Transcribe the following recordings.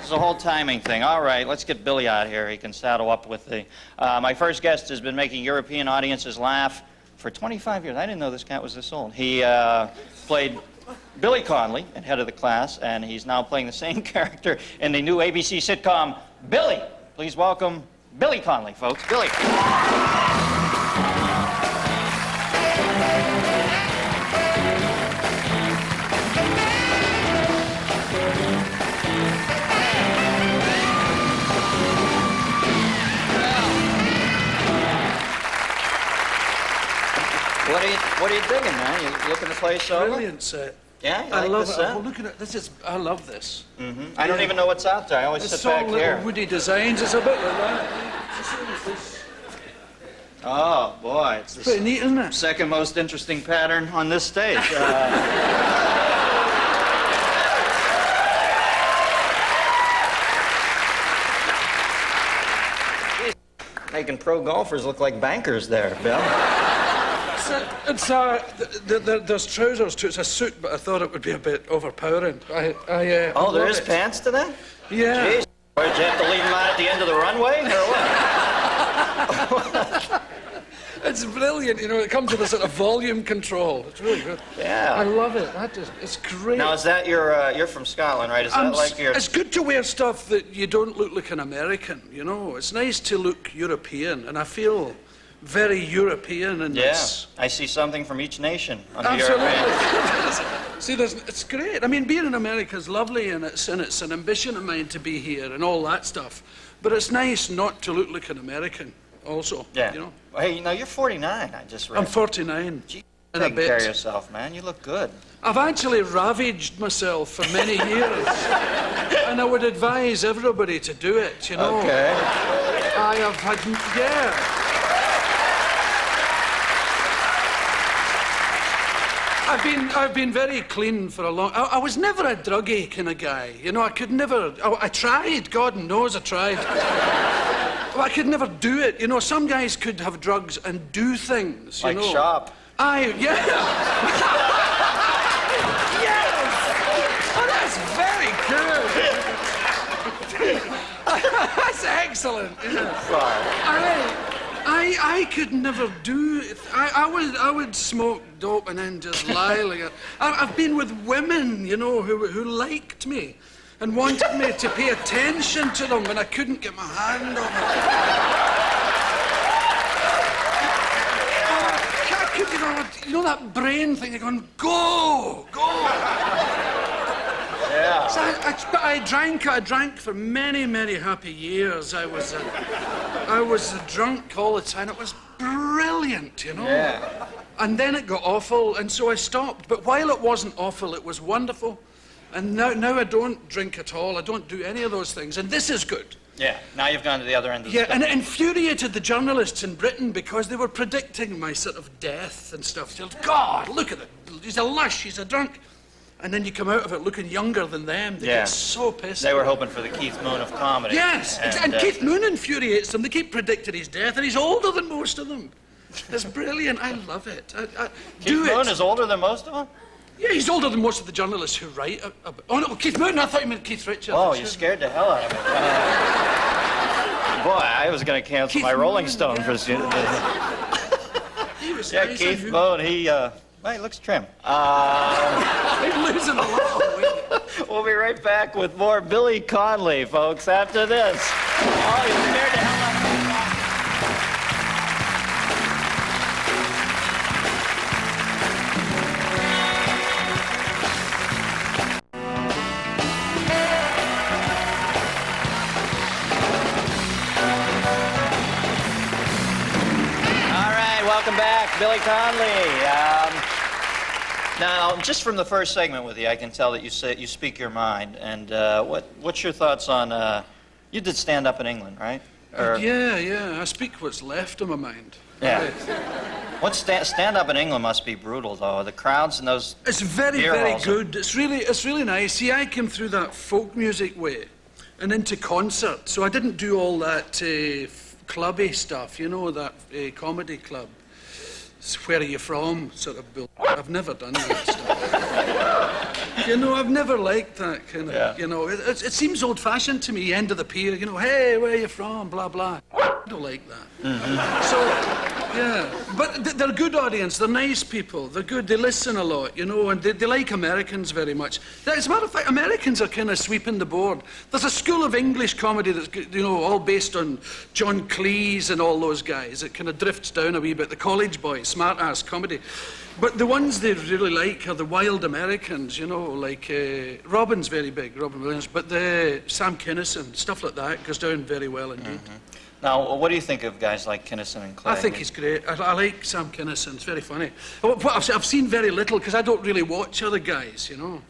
It's a whole timing thing. All right, let's get Billy out here. He can saddle up with the... my first guest has been making European audiences laugh for 25 years. I didn't know this cat was this old. He played Billy Connolly in Head of the Class, and he's now playing the same character in the new ABC sitcom, Billy. Please welcome Billy Connolly, folks. Billy. What are you digging, man? You looking to play solo? Brilliant set. Yeah, you I like love this it. set? Well, look at it. I love this. I don't even know what's out there. I always It's sit back all here. little woody designs. It's a bit like that. Oh, boy. It's the Pretty neat, isn't it? second most interesting pattern on this stage. Making pro golfers look like bankers there, Bill. There's trousers too. It's a suit, but I thought it would be a bit overpowering. Oh, there is pants to that? Yeah. Jeez. Or did you have to leave them out at the end of the runway, or what? It's brilliant, you know. It comes with a sort of volume control. It's really good. Yeah. I love it. It's great. Now, is that you're from Scotland, right? Is that like your... It's good to wear stuff that you don't look like an American, you know. It's nice to look European, and I feel very European in this. I see something from each nation under your Absolutely. See, it's great. I mean, being in America is lovely, and it's an ambition of mine to be here and all that stuff. But it's nice not to look like an American also, yeah. you know. Well, hey, you know, you're 49, I just read. I'm 49. Gee, and a taking care of bit. yourself, man. You look good. I've actually ravaged myself for many years. And I would advise everybody to do it, you know. Okay. I have had, yeah. I've been very clean for a long... I was never a druggy kind of guy, you know. I could never... I tried, God knows I tried. I could never do it, you know. Some guys could have drugs and do things, you like know. Like shop. Yeah. Yes! Oh, that's very good. That's excellent. Yeah. I could never do it. I would smoke dope and then just lie like that. I've been with women, you know, who liked me and wanted me to pay attention to them when I couldn't get my hand on it. You know that brain thing, you're going, go! Yeah. So I drank for many, many happy years. I was drunk all the time. It was brilliant, you know. Yeah. And then it got awful, and so I stopped. But while it wasn't awful, it was wonderful. And now I don't drink at all. I don't do any of those things. And this is good. Yeah, now you've gone to the other end of the Yeah, spectrum. and it infuriated the journalists in Britain because they were predicting my sort of death and stuff. They said, God, look at it. He's a lush, he's a drunk. And then you come out of it looking younger than them. They get so pissed. They were hoping for the Keith Moon of comedy. Yes, and Keith Moon infuriates them. They keep predicting his death, and he's older than most of them. It's brilliant. I love it. Keith Moon is older than most of them? Yeah, he's older than most of the journalists who write about... Oh, no, Keith Moon. I thought you meant Keith Richards. Oh, you scared the hell out of me. Boy, I was going to cancel Keith my Rolling Moon, Stone for... He was Yeah, nice. Keith Moon, he looks trim. He's losing a lot of weight. We'll be right back with more Billy Connolly, folks, after this. Oh, you scared the hell out of me. Welcome back, Billy Connolly. Now, just from the first segment with you, I can tell that you speak your mind. And what's your thoughts on? You did stand up in England, right? Yeah. I speak what's left of my mind. Yeah. Right. What stand up in England must be brutal, though. The crowds and those. It's very good. It's really nice. See, I came through that folk music way, and into concert. So I didn't do all that clubby stuff, you know, that comedy club. Where are you from? Sort of bull. I've never done that stuff. You know, I've never liked that kind of, Yeah. you know, it seems old-fashioned to me, end of the pier, you know, hey, where are you from, blah, blah. I don't like that. So, yeah, but they're a good audience, they're nice people, they're good, they listen a lot, you know, and they like Americans very much. As a matter of fact, Americans are kind of sweeping the board. There's a school of English comedy that's, you know, all based on John Cleese and all those guys. It kind of drifts down a wee bit, the college boys, smart-ass comedy. But the ones they really like are the wild Americans, you know, like Robin's very big, Robin Williams, but the Sam Kinison, stuff like that goes down very well indeed. Now, what do you think of guys like Kinnison and Clay? I think he's great. I like Sam Kinison. It's very funny. I've seen very little because I don't really watch other guys, you know.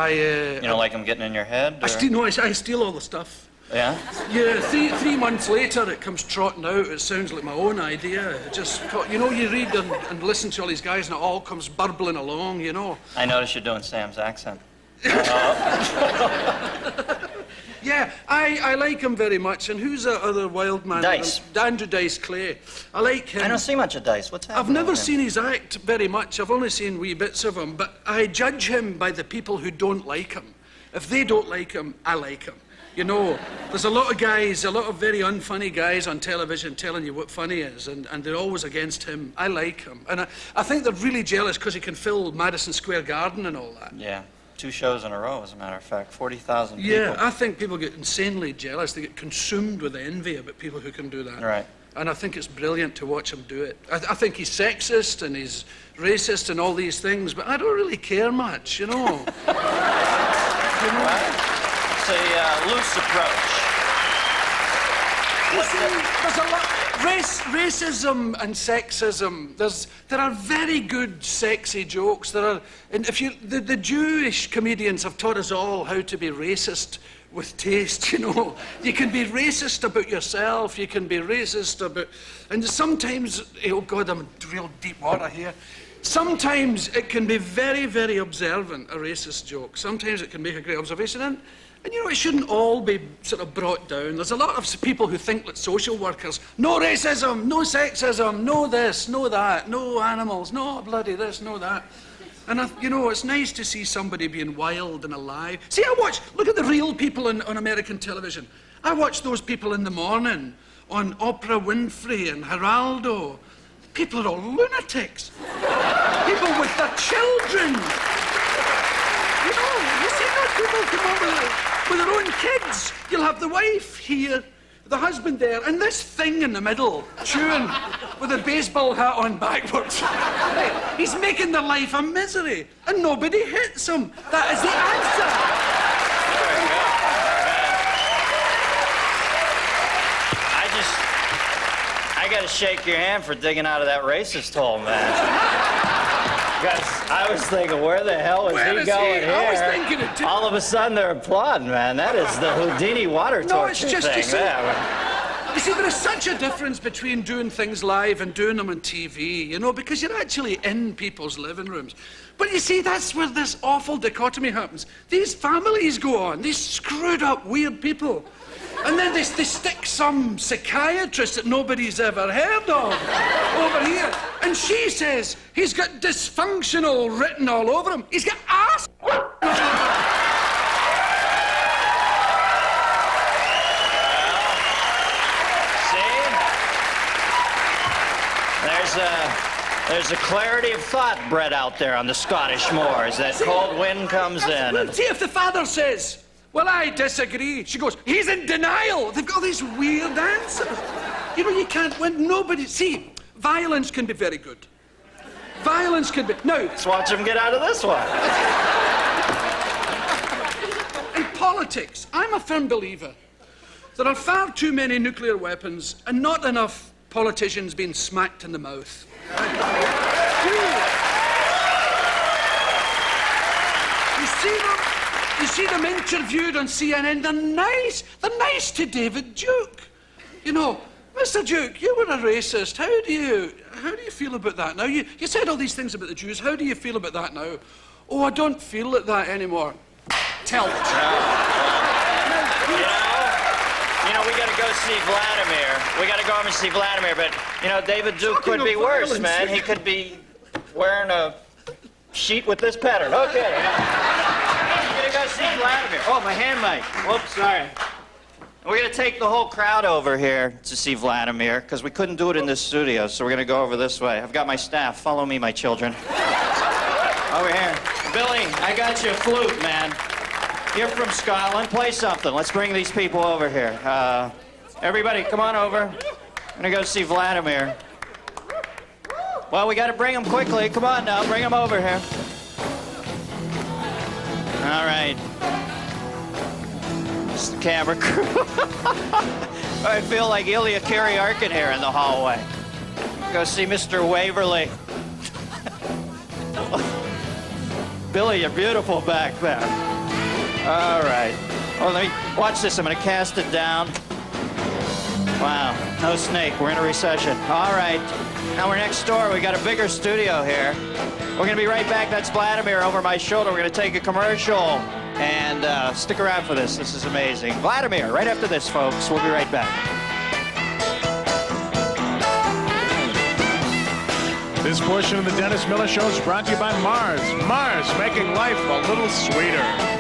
You don't like him getting in your head? Or? I steal all the stuff. Yeah? Yeah, three months later it comes trotting out. It sounds like my own idea. It just, you know, you read and listen to all these guys and it all comes burbling along, you know. I noticed you're doing Sam's accent. Yeah, I like him very much. And who's that other wild man? Dice. Andrew Dice Clay. I like him. I don't see much of Dice. What's happening? I've never with him? seen his act very much. I've only seen wee bits of him. But I judge him by the people who don't like him. If they don't like him, I like him. You know, there's a lot of guys, a lot of very unfunny guys on television telling you what funny is, and they're always against him. I like him. And I think they're really jealous because he can fill Madison Square Garden and all that. Yeah. 2 shows in a row, as a matter of fact. 40,000 people. Yeah, I think people get insanely jealous. They get consumed with envy about people who can do that. Right. And I think it's brilliant to watch him do it. I think he's sexist and he's racist and all these things, but I don't really care much, you know. You know? It's a loose approach. There's a lot. Racism and sexism. There are very good, sexy jokes. And if you, the Jewish comedians have taught us all how to be racist with taste. You know, you can be racist about yourself. You can be racist about, and sometimes, oh God, I'm in real deep water here. Sometimes it can be very, very observant, a racist joke. Sometimes it can make a great observation. And you know, it shouldn't all be sort of brought down. There's a lot of people who think that social workers, no racism, no sexism, no this, no that, no animals, no bloody this, no that. And, you know, it's nice to see somebody being wild and alive. See, look at the real people on American television. I watch those people in the morning on Oprah Winfrey and Geraldo. People are all lunatics. People with their children. You know, you see those people come over with their own kids. You'll have the wife here, the husband there, and this thing in the middle, chewing with a baseball hat on backwards. He's making their life a misery, and nobody hits him. That is the answer. I gotta shake your hand for digging out of that racist hole, man. Because I was thinking, where the hell is he going here? I was thinking it too. All of a sudden, they're applauding, man. That is the Houdini water torture No, it's just thing. you see, there is such a difference between doing things live and doing them on TV, you know, because you're actually in people's living rooms. But you see, that's where this awful dichotomy happens. These families go on, these screwed up, weird people. And then they stick some psychiatrist that nobody's ever heard of over here. And she says he's got dysfunctional written all over him. He's got ass. See? There's a clarity of thought bred out there on the Scottish moors. That cold wind comes in. And... See, if the father says, well, I disagree. She goes, he's in denial. They've got these weird answers. You know, you can't win. Nobody. See, violence can be very good. Violence can be. Now, let's watch him get out of this one. In politics, I'm a firm believer there are far too many nuclear weapons and not enough politicians being smacked in the mouth. You see them interviewed on CNN. They're nice to David Duke. You know, Mr. Duke, you were a racist. How do you feel about that now? You said all these things about the Jews. How do you feel about that now? Oh, I don't feel like that anymore. Tell it. You know, we got to go see Vladimir. We got to go over and see Vladimir. But, you know, David Duke could be worse, man. He could be wearing a sheet with this pattern. Okay. to go see Vladimir. Oh, my hand mic. Whoops, sorry. We're going to take the whole crowd over here to see Vladimir, because we couldn't do it in this studio, so we're going to go over this way. I've got my staff. Follow me, my children. Over here. Billy, I got you a flute, man. You're from Scotland. Play something. Let's bring these people over here. Everybody, come on over. I'm going to go see Vladimir. Well, we got to bring him quickly. Come on now, bring him over here. All right. It's the camera crew. I feel like Ilya Kyriarkin here in the hallway. Go see Mr. Waverly. Billy, you're beautiful back there. All right. Well, let me watch this. I'm going to cast it down. Wow. No snake. We're in a recession. All right. Now we're next door. We got a bigger studio here. We're going to be right back. That's Vladimir over my shoulder. We're going to take a commercial. And stick around for this. This is amazing. Vladimir, right after this, folks. We'll be right back. This portion of the Dennis Miller Show is brought to you by Mars. Mars, making life a little sweeter.